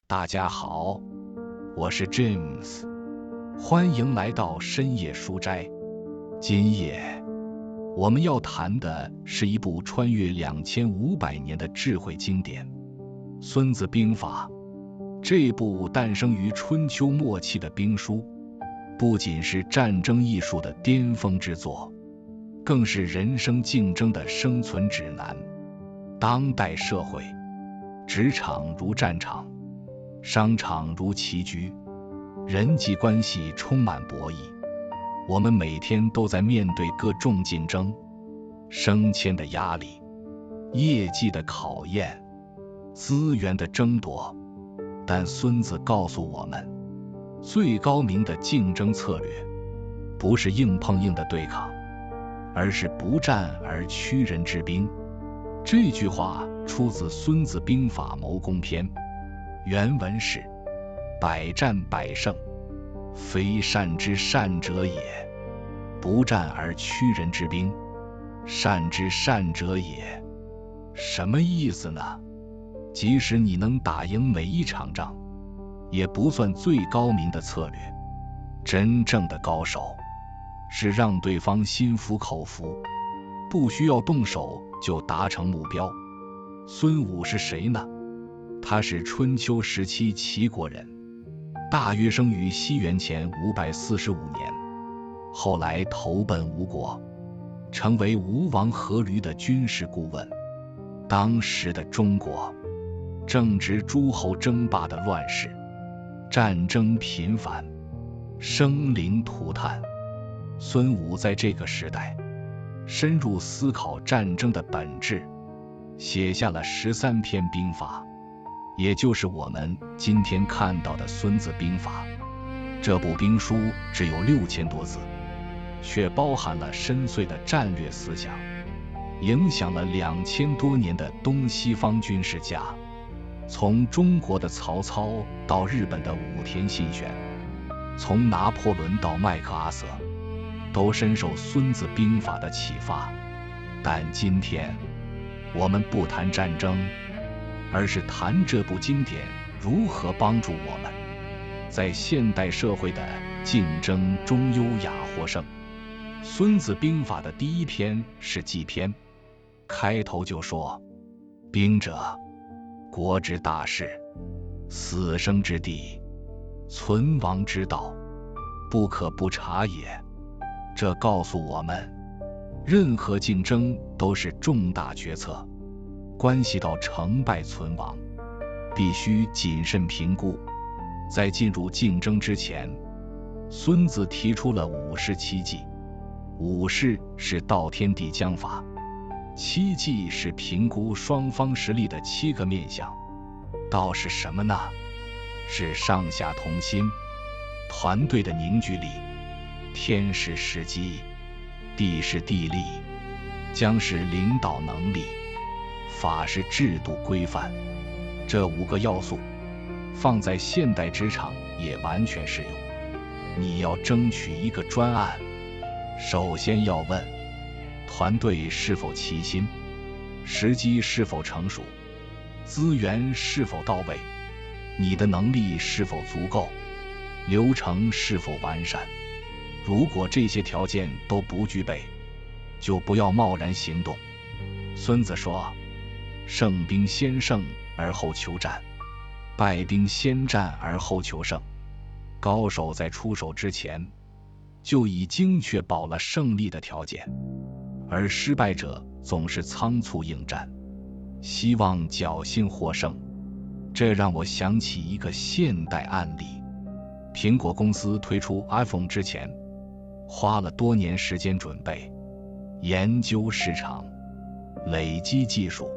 大家好，我是 James， 欢迎来到深夜书斋。今夜我们要谈的是一部穿越2500年的智慧经典《孙子兵法》。这部诞生于春秋末期的兵书，不仅是战争艺术的巅峰之作，更是人生竞争的生存指南。当代社会，职场如战场，商场如棋局，人际关系充满博弈。我们每天都在面对各种竞争、升迁的压力、业绩的考验、资源的争夺。但孙子告诉我们，最高明的竞争策略不是硬碰硬的对抗，而是不战而屈人之兵。这句话出自《孙子兵法·谋攻篇》，原文是：百战百胜，非善之善者也；不战而屈人之兵，善之善者也。什么意思呢？即使你能打赢每一场仗，也不算最高明的策略。真正的高手是让对方心服口服，不需要动手就达成目标。孙武是谁呢？他是春秋时期齐国人，大约生于西元前545年，后来投奔吴国，成为吴王阖闾的军事顾问。当时的中国正值诸侯争霸的乱世，战争频繁，生灵涂炭。孙武在这个时代深入思考战争的本质，写下了13篇兵法，也就是我们今天看到的《孙子兵法》。这部兵书只有6000多字，却包含了深邃的战略思想，影响了2000多年的东西方军事家。从中国的曹操到日本的武田信玄，从拿破仑到麦克阿瑟，都深受孙子兵法的启发。但今天我们不谈战争，而是谈这部经典如何帮助我们在现代社会的竞争中优雅获胜。孙子兵法的第一篇是计篇，开头就说：兵者，国之大事，死生之地，存亡之道，不可不察也。这告诉我们，任何竞争都是重大决策，关系到成败存亡，必须谨慎评估。在进入竞争之前，孙子提出了五事七计。五事是道天地将法，七计是评估双方实力的7个面向。道是什么呢？是上下同心，团队的凝聚力。天是时机，地是地利，将是领导能力，法是制度规范。这5个要素放在现代职场也完全适用。你要争取一个专案，首先要问团队是否齐心，时机是否成熟，资源是否到位，你的能力是否足够，流程是否完善。如果这些条件都不具备，就不要贸然行动。孙子说：胜兵先胜而后求战，败兵先战而后求胜。高手在出手之前就已经确保了胜利的条件，而失败者总是仓促应战，希望侥幸获胜。这让我想起一个现代案例。苹果公司推出 iPhone 之前，花了多年时间准备、研究市场、累积技术、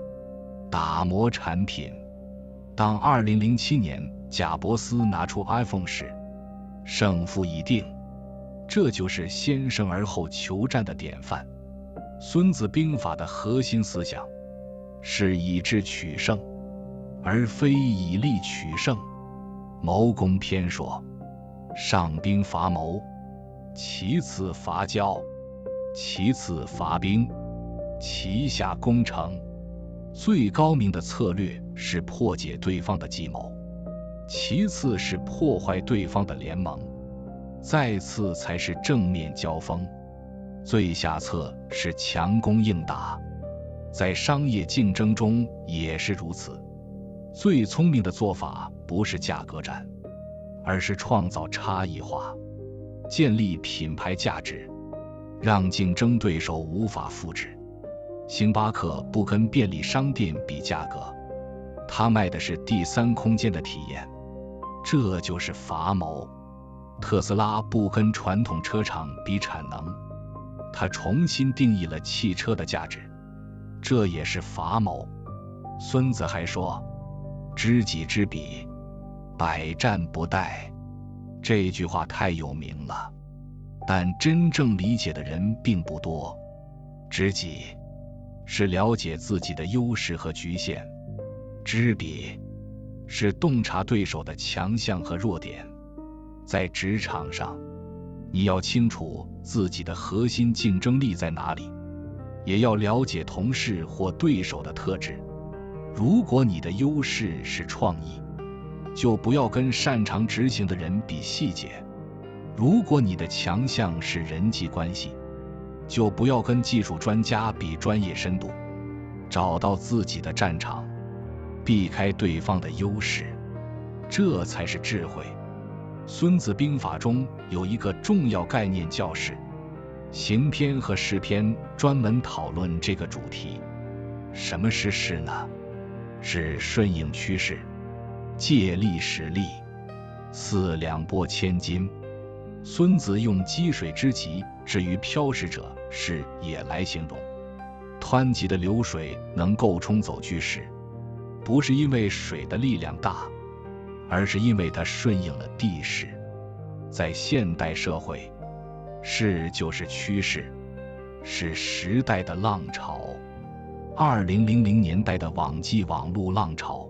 打磨产品。当2007年贾伯斯拿出 iPhone 时，胜负已定。这就是先胜而后求战的典范。孙子兵法的核心思想是以智取胜，而非以力取胜。谋攻篇说：上兵伐谋，其次伐交，其次伐兵，其下攻城。最高明的策略是破解对方的计谋，其次是破坏对方的联盟，再次才是正面交锋，最下策是强攻硬打。在商业竞争中也是如此，最聪明的做法不是价格战，而是创造差异化，建立品牌价值，让竞争对手无法复制。星巴克不跟便利商店比价格，他卖的是第三空间的体验，这就是伐谋。特斯拉不跟传统车厂比产能，他重新定义了汽车的价值，这也是伐谋。孙子还说，知己知彼，百战不殆。这句话太有名了，但真正理解的人并不多。知己是了解自己的优势和局限，知彼是洞察对手的强项和弱点。在职场上，你要清楚自己的核心竞争力在哪里，也要了解同事或对手的特质。如果你的优势是创意，就不要跟擅长执行的人比细节；如果你的强项是人际关系，就不要跟技术专家比专业深度。找到自己的战场，避开对方的优势，这才是智慧。孙子兵法中有一个重要概念叫势，行篇和势篇专门讨论这个主题。什么是势呢？是顺应趋势，借力使力，似两拨千斤。孙子用积水之急至于漂石者是也来形容，湍急的流水能够冲走巨石，不是因为水的力量大，而是因为它顺应了地势。在现代社会，势就是趋势，是时代的浪潮。2000年代的网际网络浪潮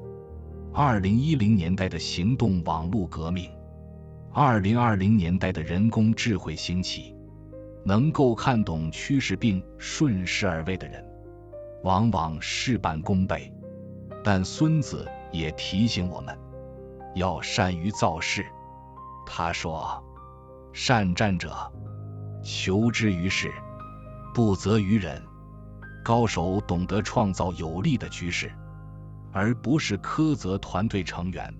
，2010年代的行动网络革命，2020年代的人工智慧兴起，能够看懂趋势并顺势而为的人，往往事半功倍。但孙子也提醒我们，要善于造势。他说，善战者，求之于事，不责于人。高手懂得创造有利的局势，而不是苛责团队成员，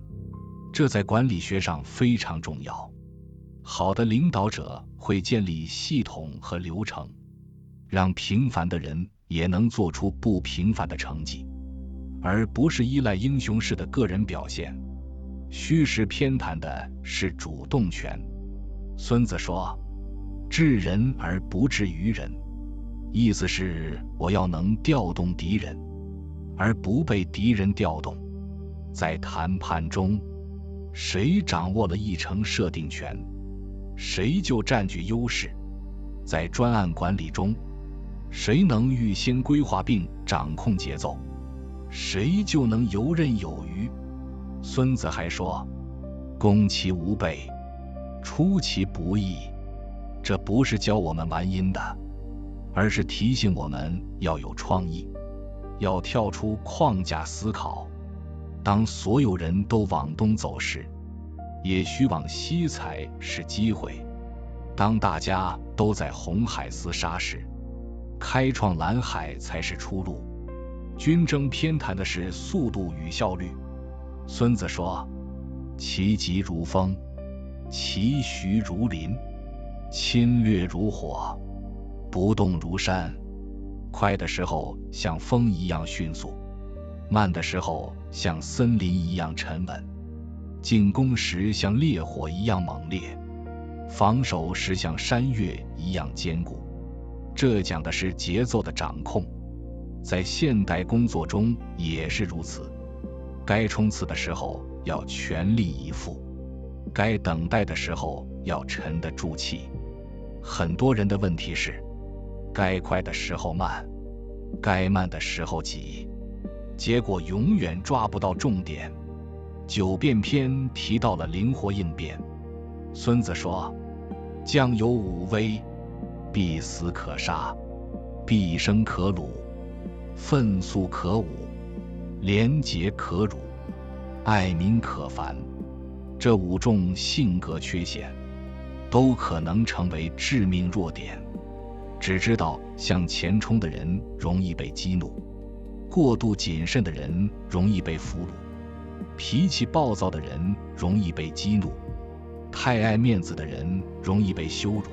这在管理学上非常重要。好的领导者会建立系统和流程，让平凡的人也能做出不平凡的成绩，而不是依赖英雄式的个人表现。虚实偏袒的是主动权。孙子说，治人而不治于人，意思是我要能调动敌人，而不被敌人调动。在谈判中，谁掌握了议程设定权，谁就占据优势。在专案管理中，谁能预先规划并掌控节奏，谁就能游刃有余。孙子还说，攻其无备，出其不意。这不是教我们玩阴的，而是提醒我们要有创意，要跳出框架思考。当所有人都往东走时，也许往西才是机会。当大家都在红海厮杀时，开创蓝海才是出路。军争偏袒的是速度与效率。孙子说，其疾如风，其徐如林，侵略如火，不动如山。快的时候像风一样迅速，慢的时候像森林一样沉稳。进攻时像烈火一样猛烈，防守时像山岳一样坚固。这讲的是节奏的掌控，在现代工作中也是如此。该冲刺的时候要全力以赴，该等待的时候要沉得住气。很多人的问题是，该快的时候慢，该慢的时候急，结果永远抓不到重点。九变篇提到了灵活应变。孙子说，将有五危，必死可杀，必生可辱，愤速可侮，廉洁可辱，爱民可烦，这5种性格缺陷都可能成为致命弱点。只知道向前冲的人容易被激怒，过度谨慎的人容易被俘虏，脾气暴躁的人容易被激怒，太爱面子的人容易被羞辱，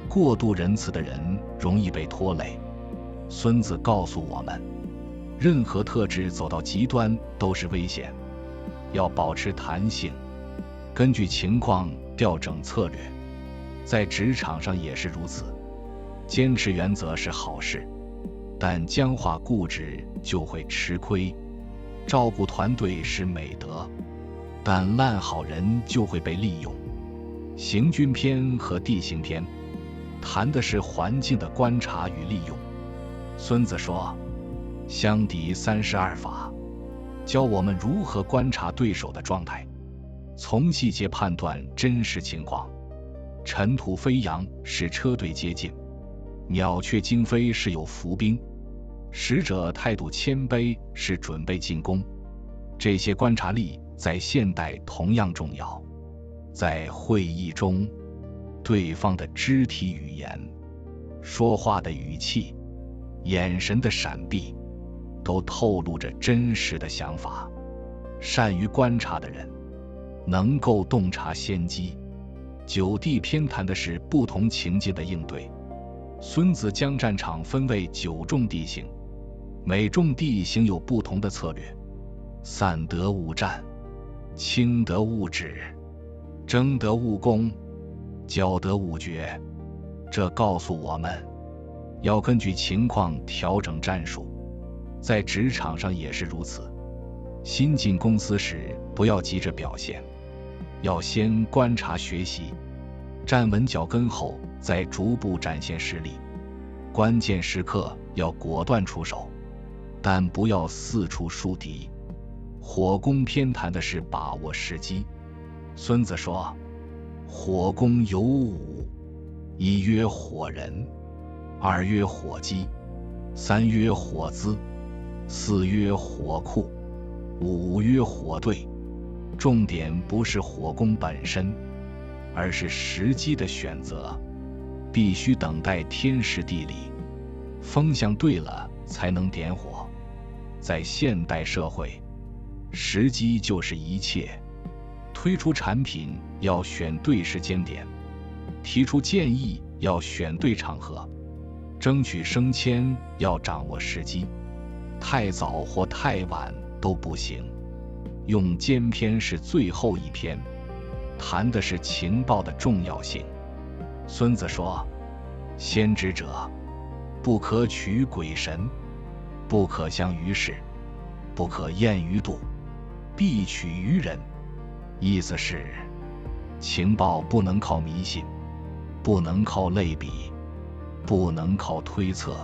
过度仁慈的人容易被拖累。孙子告诉我们，任何特质走到极端都是危险，要保持弹性，根据情况调整策略。在职场上也是如此，坚持原则是好事，但僵化固执就会吃亏。照顾团队是美德，但烂好人就会被利用。行军篇和地形篇谈的是环境的观察与利用。孙子说，相敌32法，教我们如何观察对手的状态，从细节判断真实情况。尘土飞扬是车队接近，鸟雀惊飞是有伏兵，使者态度谦卑是准备进攻。这些观察力在现代同样重要。在会议中，对方的肢体语言、说话的语气、眼神的闪避都透露着真实的想法。善于观察的人能够洞察先机。9地篇谈的是不同情境的应对。孙子将战场分为9种地形，每种地形有不同的策略。散得勿战，轻得勿止，争得勿攻，骄得勿决。这告诉我们要根据情况调整战术。在职场上也是如此，新进公司时不要急着表现，要先观察学习，站稳脚跟后再逐步展现实力。关键时刻要果断出手，但不要四处树敌。火攻篇谈的是把握时机。孙子说，火攻有5：一曰火人，二曰火鸡，三曰火资，四曰火库，五曰火队。重点不是火攻本身，而是时机的选择，必须等待天时地利，风向对了才能点火。在现代社会，时机就是一切。推出产品要选对时间点，提出建议要选对场合，争取升迁要掌握时机，太早或太晚都不行。用间篇是最后一篇，谈的是情报的重要性。孙子说，先知者不可取鬼神，不可相于事，不可验于度，必取于人。意思是，情报不能靠迷信，不能靠类比，不能靠推测，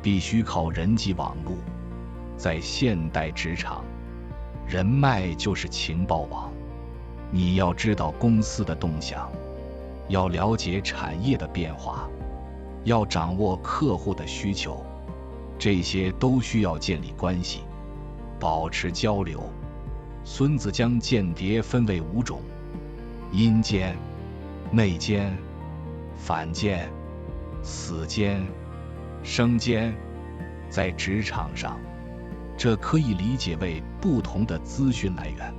必须靠人际网络。在现代职场，人脉就是情报网。你要知道公司的动向，要了解产业的变化，要掌握客户的需求，这些都需要建立关系，保持交流。孙子将间谍分为5种：阴间、内奸、反间、死奸、生奸。在职场上，这可以理解为不同的资讯来源，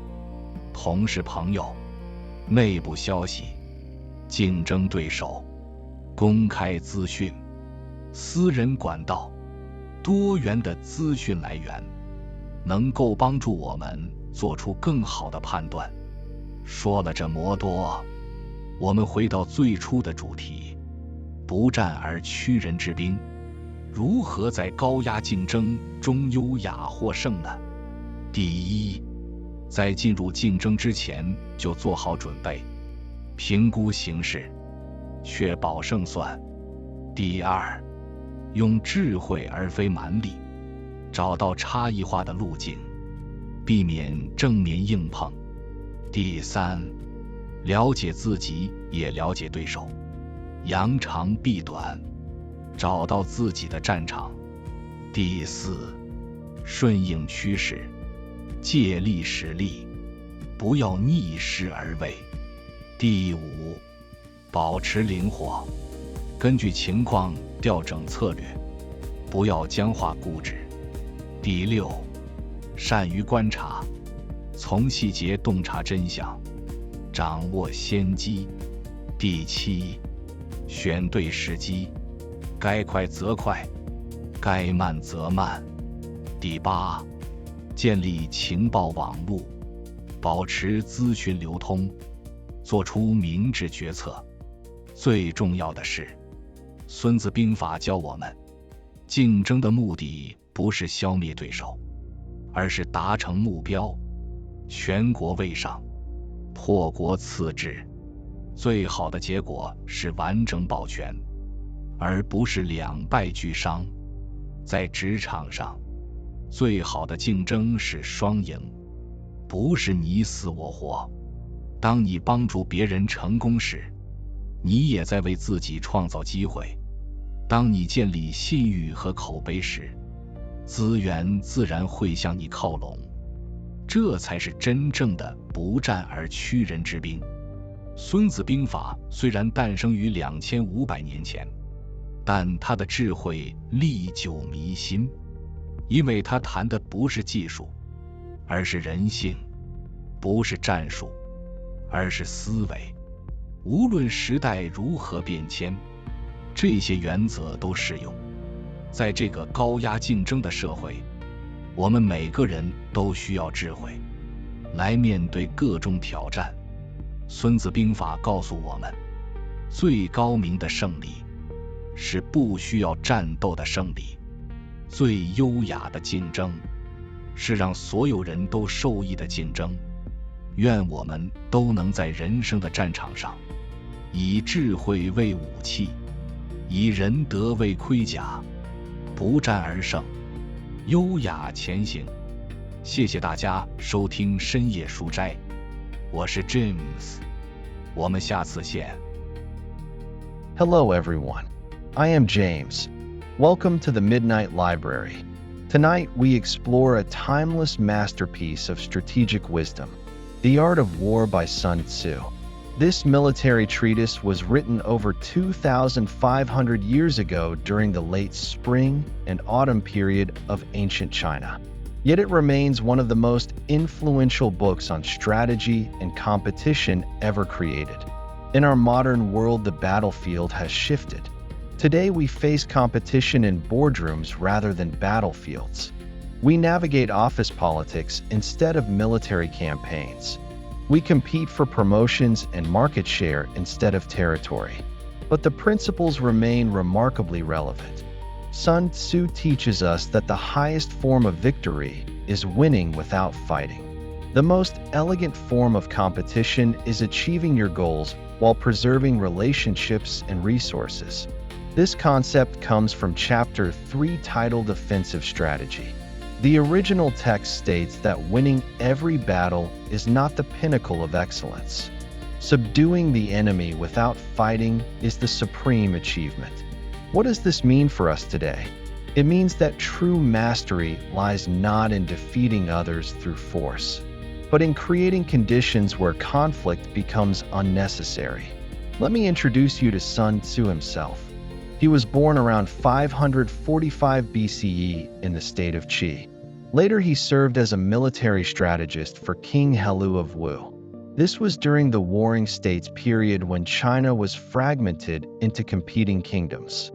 同事朋友、内部消息、竞争对手、公开资讯、私人管道。多元的资讯来源能够帮助我们做出更好的判断。说了这么多，我们回到最初的主题：不战而屈人之兵。如何在高压竞争中优雅获胜呢？第一，在进入竞争之前就做好准备，评估形势，确保胜算。第二，用智慧而非蛮力，找到差异化的路径，避免正面硬碰。第三，了解自己也了解对手，扬长避短，找到自己的战场。第四，顺应趋势，借力使力，不要逆势而为。第5，保持灵活，根据情况调整策略，不要僵化固执。第6，善于观察，从细节洞察真相，掌握先机。第7，选对时机，该快则快，该慢则慢。第8，建立情报网络，保持资讯流通，做出明智决策。最重要的是，孙子兵法教我们，竞争的目的不是消灭对手，而是达成目标。全国为上，破国次之。最好的结果是完整保全，而不是两败俱伤。在职场上，最好的竞争是双赢，不是你死我活。当你帮助别人成功时，你也在为自己创造机会。当你建立信誉和口碑时，资源自然会向你靠拢。这才是真正的不战而屈人之兵。孙子兵法虽然诞生于2500年前，但他的智慧历久弥新，因为他谈的不是技术，而是人性；不是战术，而是思维。无论时代如何变迁，这些原则都适用。在这个高压竞争的社会，我们每个人都需要智慧来面对各种挑战。孙子兵法告诉我们，最高明的胜利是不需要战斗的胜利，最优雅的竞争是让所有人都受益的竞争。愿我们都能在人生的战场上，以智慧为武器，以仁德为盔甲，不战而胜，优雅前行。谢谢大家收听深夜书斋，我是 James， 我们下次见。 Hello everyone, I am James. Welcome to the Midnight Library. Tonight we explore a timeless masterpiece of strategic wisdom, The Art of War by Sun Tzu. This military treatise was written over 2,500 years ago during the late spring and autumn period of ancient China. Yet it remains one of the most influential books on strategy and competition ever created. In our modern world, the battlefield has shifted. Today we face competition in boardrooms rather than battlefields. We navigate office politics instead of military campaigns. We compete for promotions and market share instead of territory. But the principles remain remarkably relevant. Sun Tzu teaches us that the highest form of victory is winning without fighting. The most elegant form of competition is achieving your goals while preserving relationships and resources. This concept comes from Chapter 3 titled Offensive Strategy. The original text states that winning every battle is not the pinnacle of excellence. Subduing the enemy without fighting is the supreme achievement. What does this mean for us today? It means that true mastery lies not in defeating others through force, but in creating conditions where conflict becomes unnecessary. Let me introduce you to Sun Tzu himself. He was born around 545 BCE in the state of Qi. Later he served as a military strategist for King Helu of Wu. This was during the Warring States period when China was fragmented into competing kingdoms.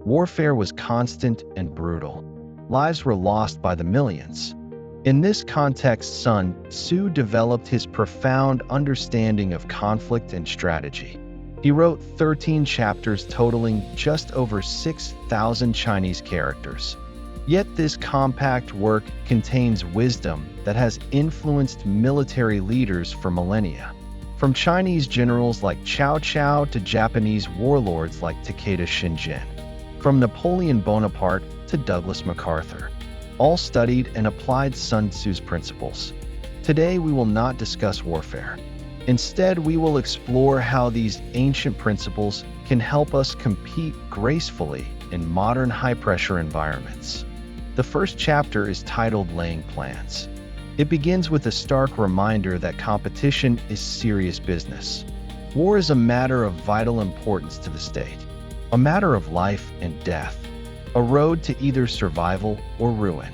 Warfare was constant and brutal. Lives were lost by the millions. In this context, Sun Tzu developed his profound understanding of conflict and strategy. He wrote 13 chapters totaling just over 6,000 Chinese characters. Yet this compact work contains wisdom that has influenced military leaders for millennia. From Chinese generals like Cao Cao to Japanese warlords like Takeda Shingen. From Napoleon Bonaparte to Douglas MacArthur. All studied and applied Sun Tzu's principles. Today we will not discuss warfare. Instead, we will explore how these ancient principles can help us compete gracefully in modern high-pressure environments. The first chapter is titled Laying Plans. It begins with a stark reminder that competition is serious business. War is a matter of vital importance to the state, a matter of life and death, a road to either survival or ruin.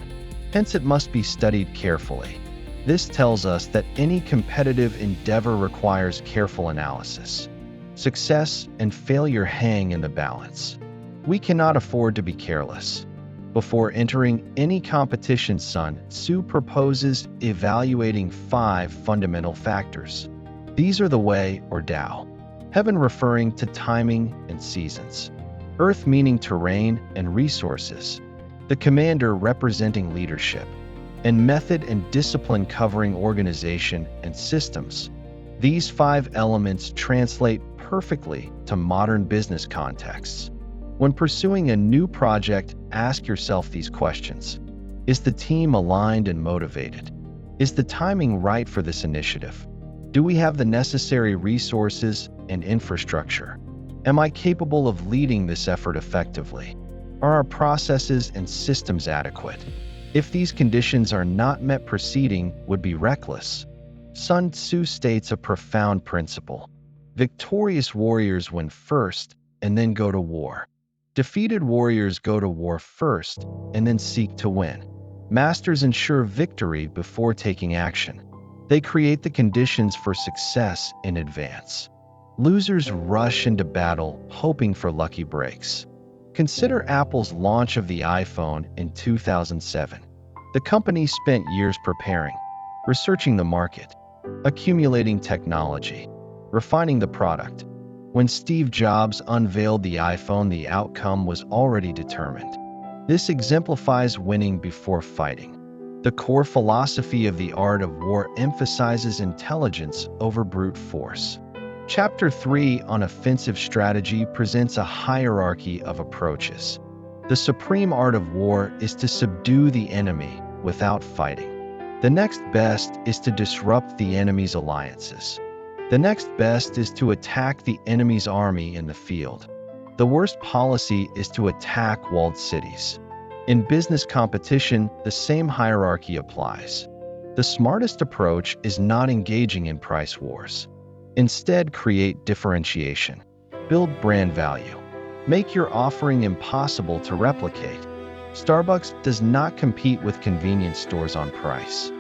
Hence, it must be studied carefully. This tells us that any competitive endeavor requires careful analysis. Success and failure hang in the balance. We cannot afford to be careless. Before entering any competition, Sun Tzu proposes evaluating 5 fundamental factors. These are the way, or Tao, heaven referring to timing and seasons, earth meaning terrain and resources, the commander representing leadership, and method and discipline covering organization and systems. These 5 elements translate perfectly to modern business contexts. When pursuing a new project, ask yourself these questions. Is the team aligned and motivated? Is the timing right for this initiative? Do we have the necessary resources and infrastructure? Am I capable of leading this effort effectively? Are our processes and systems adequate? If these conditions are not met, proceeding would be reckless. Sun Tzu states a profound principle. Victorious warriors win first and then go to war. Defeated warriors go to war first and then seek to win. Masters ensure victory before taking action. They create the conditions for success in advance. Losers rush into battle hoping for lucky breaks. Consider Apple's launch of the iPhone in 2007. The company spent years preparing, researching the market, accumulating technology, refining the product. When Steve Jobs unveiled the iPhone, the outcome was already determined. This exemplifies winning before fighting. The core philosophy of the art of war emphasizes intelligence over brute force. Chapter 3 on offensive strategy presents a hierarchy of approaches. The supreme art of war is to subdue the enemy without fighting. The next best is to disrupt the enemy's alliances. The next best is to attack the enemy's army in the field. The worst policy is to attack walled cities. In business competition, the same hierarchy applies. The smartest approach is not engaging in price wars. Instead, create differentiation. Build brand value. Make your offering impossible to replicate. Starbucks does not compete with convenience stores on price.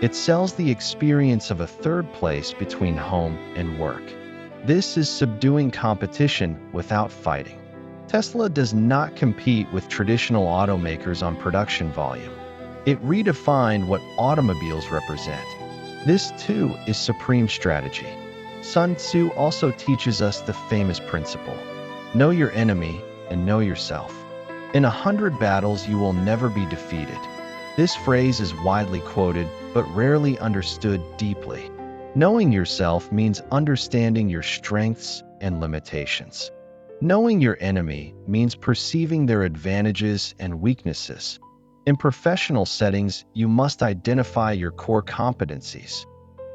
It sells the experience of a third place between home and work. This is subduing competition without fighting. Tesla does not compete with traditional automakers on production volume. It redefined what automobiles represent. This too is supreme strategy. Sun Tzu also teaches us the famous principle: know your enemy and know yourself. In 100 battles, you will never be defeated. This phrase is widely quoted, but rarely understood deeply. Knowing yourself means understanding your strengths and limitations. Knowing your enemy means perceiving their advantages and weaknesses. In professional settings, you must identify your core competencies.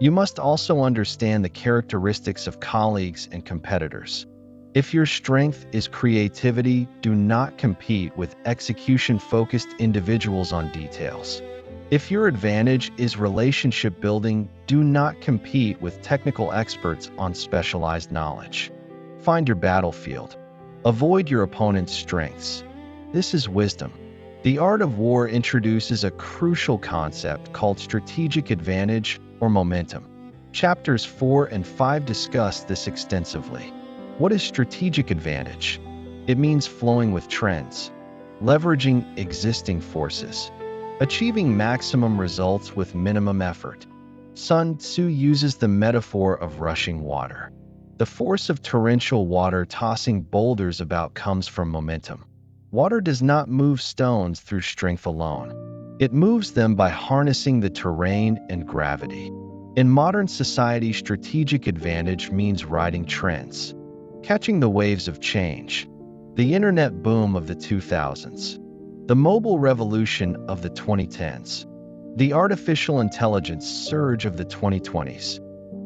You must also understand the characteristics of colleagues and competitors. If your strength is creativity, do not compete with execution-focused individuals on details. If your advantage is relationship building, do not compete with technical experts on specialized knowledge. Find your battlefield. Avoid your opponent's strengths. This is wisdom. The art of war introduces a crucial concept called strategic advantage or momentum. Chapters 4 and 5 discuss this extensively. What is strategic advantage? It means flowing with trends, leveraging existing forces, achieving maximum results with minimum effort. Sun Tzu uses the metaphor of rushing water. The force of torrential water tossing boulders about comes from momentum. Water does not move stones through strength alone. It moves them by harnessing the terrain and gravity. In modern society, strategic advantage means riding trends, catching the waves of change. The internet boom of the 2000s, the mobile revolution of the 2010s, the artificial intelligence surge of the 2020s.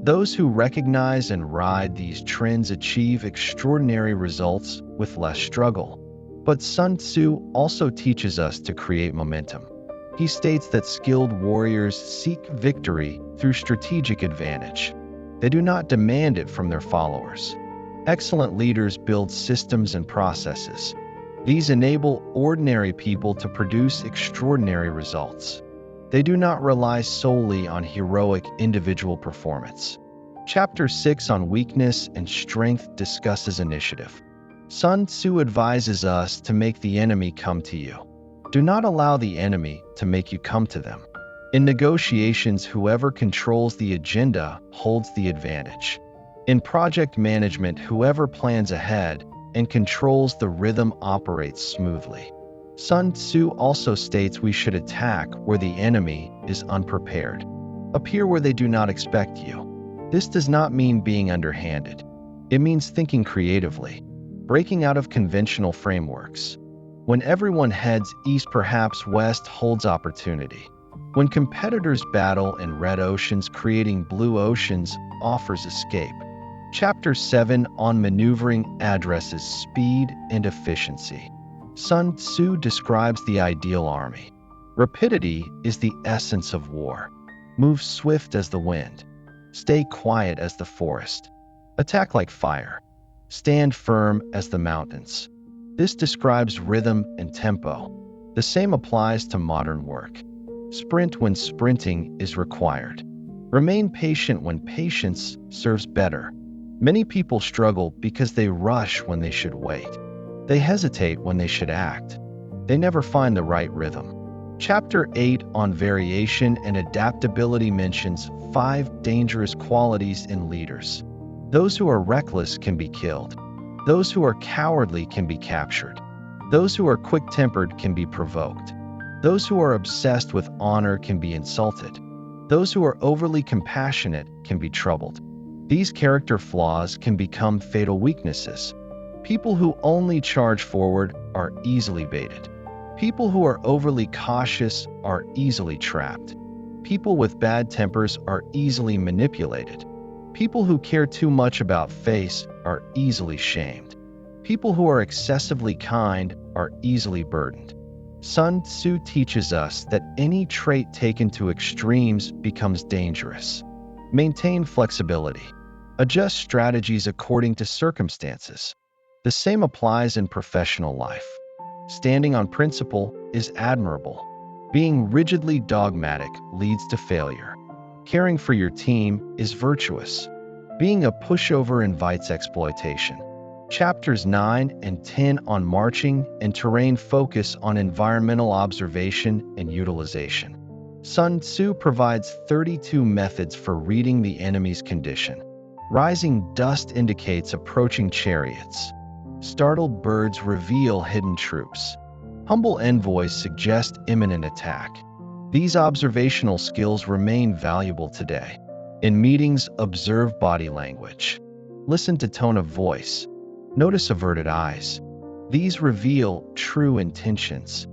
Those who recognize and ride these trends achieve extraordinary results with less struggle. But Sun Tzu also teaches us to create momentum. He states that skilled warriors seek victory through strategic advantage. They do not demand it from their followers. Excellent leaders build systems and processes. These enable ordinary people to produce extraordinary results. They do not rely solely on heroic individual performance. Chapter 6 on weakness and strength discusses initiative. Sun Tzu advises us to make the enemy come to you. Do not allow the enemy to make you come to them. In negotiations, whoever controls the agenda holds the advantage. In project management, whoever plans ahead and controls the rhythm operates smoothly. Sun Tzu also states we should attack where the enemy is unprepared. Appear where they do not expect you. This does not mean being underhanded. It means thinking creatively, breaking out of conventional frameworks. When everyone heads east, perhaps west holds opportunity. When competitors battle in red oceans, creating blue oceans offers escape. Chapter 7 on maneuvering addresses speed and efficiency. Sun Tzu describes the ideal army. Rapidity is the essence of war. Move swift as the wind. Stay quiet as the forest. Attack like fire. Stand firm as the mountains. This describes rhythm and tempo. The same applies to modern work. Sprint when sprinting is required. Remain patient when patience serves better. Many people struggle because they rush when they should wait. They hesitate when they should act. They never find the right rhythm. Chapter 8 on variation and adaptability mentions 5 dangerous qualities in leaders. Those who are reckless can be killed. Those who are cowardly can be captured. Those who are quick-tempered can be provoked. Those who are obsessed with honor can be insulted. Those who are overly compassionate can be troubled. These character flaws can become fatal weaknesses. People who only charge forward are easily baited. People who are overly cautious are easily trapped. People with bad tempers are easily manipulated. People who care too much about face are easily shamed. People who are excessively kind are easily burdened. Sun Tzu teaches us that any trait taken to extremes becomes dangerous. Maintain flexibility. Adjust strategies according to circumstances. The same applies in professional life. Standing on principle is admirable. Being rigidly dogmatic leads to failure. Caring for your team is virtuous. Being a pushover invites exploitation. Chapters 9 and 10 on marching and terrain focus on environmental observation and utilization. Sun Tzu provides 32 methods for reading the enemy's condition. Rising dust indicates approaching chariots. Startled birds reveal hidden troops. Humble envoys suggest imminent attack. These observational skills remain valuable today. In meetings, observe body language. Listen to tone of voice. Notice averted eyes. These reveal true intentions.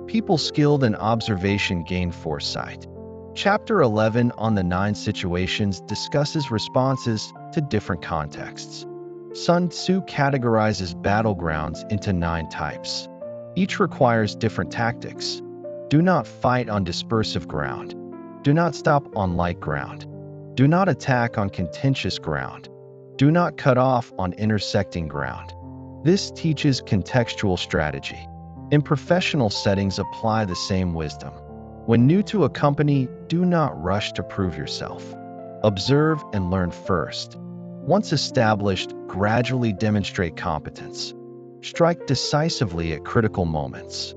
People skilled in observation gain foresight. Chapter 11 on the 9 situations discusses responses to different contexts. Sun Tzu categorizes battlegrounds into 9 types. Each requires different tactics. Do not fight on dispersive ground. Do not stop on light ground. Do not attack on contentious ground. Do not cut off on intersecting ground. This teaches contextual strategy. In professional settings, apply the same wisdom. When new to a company, do not rush to prove yourself. Observe and learn first. Once established, gradually demonstrate competence. Strike decisively at critical moments,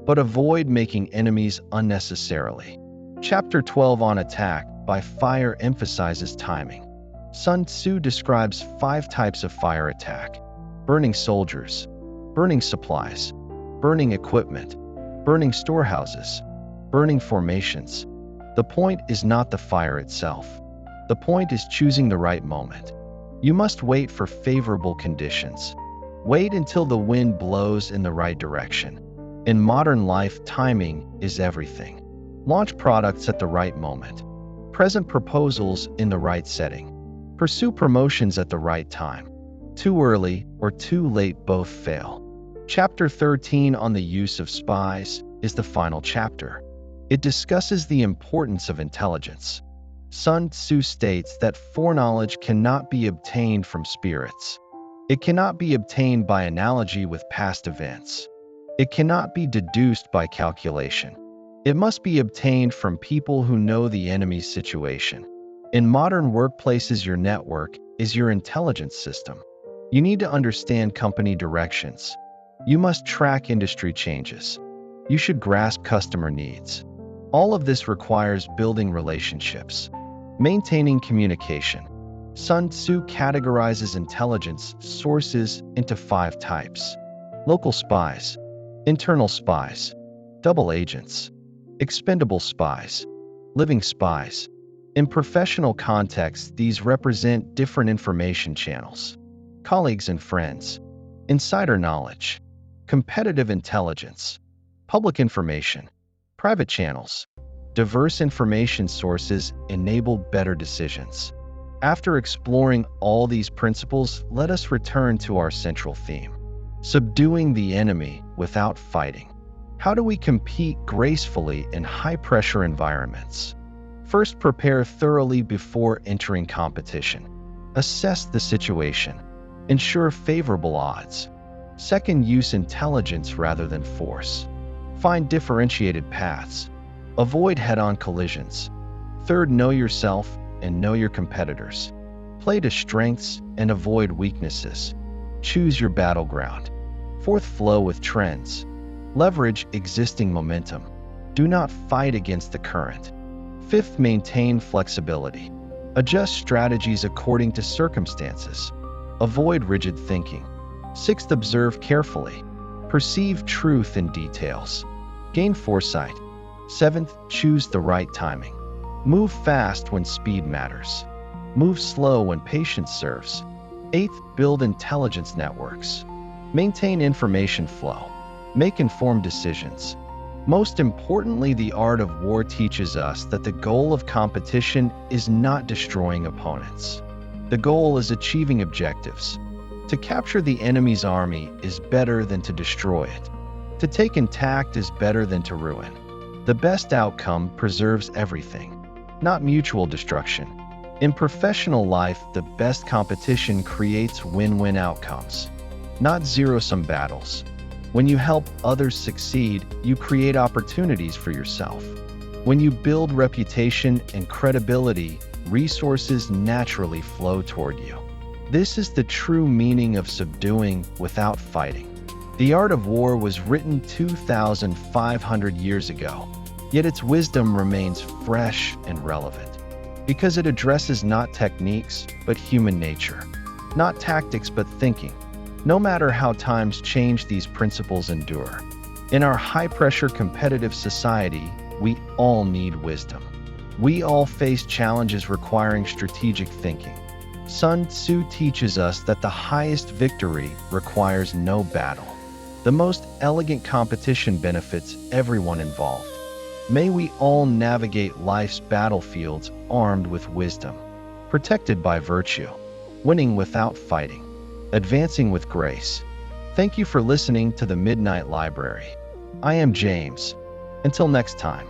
but avoid making enemies unnecessarily. Chapter 12 on attack by fire emphasizes timing. Sun Tzu describes 5 types of fire attack: burning soldiers, burning supplies, burning equipment, burning storehouses, burning formations. The point is not the fire itself. The point is choosing the right moment. You must wait for favorable conditions. Wait until the wind blows in the right direction. In modern life, timing is everything. Launch products at the right moment. Present proposals in the right setting. Pursue promotions at the right time. Too early or too late both fail. Chapter 13 on the use of spies is the final chapter. It discusses the importance of intelligence. Sun Tzu states that foreknowledge cannot be obtained from spirits. It cannot be obtained by analogy with past events. It cannot be deduced by calculation. It must be obtained from people who know the enemy's situation. In modern workplaces, your network is your intelligence system. You need to understand company directions. You must track industry changes. You should grasp customer needs. All of this requires building relationships, maintaining communication. Sun Tzu categorizes intelligence sources into 5 types: local spies, internal spies, double agents, expendable spies, living spies. In professional contexts, these represent different information channels: colleagues and friends, insider knowledge, competitive intelligence, public information, private channels. Diverse information sources enable better decisions. After exploring all these principles, let us return to our central theme: subduing the enemy without fighting. How do we compete gracefully in high-pressure environments? First, prepare thoroughly before entering competition. Assess the situation. Ensure favorable odds. Second, use intelligence rather than force. Find differentiated paths. Avoid head-on collisions. Third, know yourself and know your competitors. Play to strengths and avoid weaknesses. Choose your battleground. Fourth, flow with trends. Leverage existing momentum. Do not fight against the current. Fifth, maintain flexibility. Adjust strategies according to circumstances. Avoid rigid thinking. Sixth, observe carefully. Perceive truth in details. Gain foresight. Seventh, choose the right timing. Move fast when speed matters. Move slow when patience serves. Eighth, build intelligence networks. Maintain information flow. Make informed decisions. Most importantly, the art of war teaches us that the goal of competition is not destroying opponents. The goal is achieving objectives. To capture the enemy's army is better than to destroy it. To take intact is better than to ruin. The best outcome preserves everything, not mutual destruction. In professional life, the best competition creates win-win outcomes, not zero-sum battles. When you help others succeed, you create opportunities for yourself. When you build reputation and credibility, resources naturally flow toward you. This is the true meaning of subduing without fighting. The Art of War was written 2,500 years ago, yet its wisdom remains fresh and relevant, because it addresses not techniques, but human nature, not tactics, but thinking. No matter how times change, these principles endure. In our high-pressure competitive society, we all need wisdom. We all face challenges requiring strategic thinking. Sun Tzu teaches us that the highest victory requires no battle. The most elegant competition benefits everyone involved. May we all navigate life's battlefields armed with wisdom, protected by virtue, winning without fighting, advancing with grace. Thank you for listening to the Midnight Library. I am James. Until next time.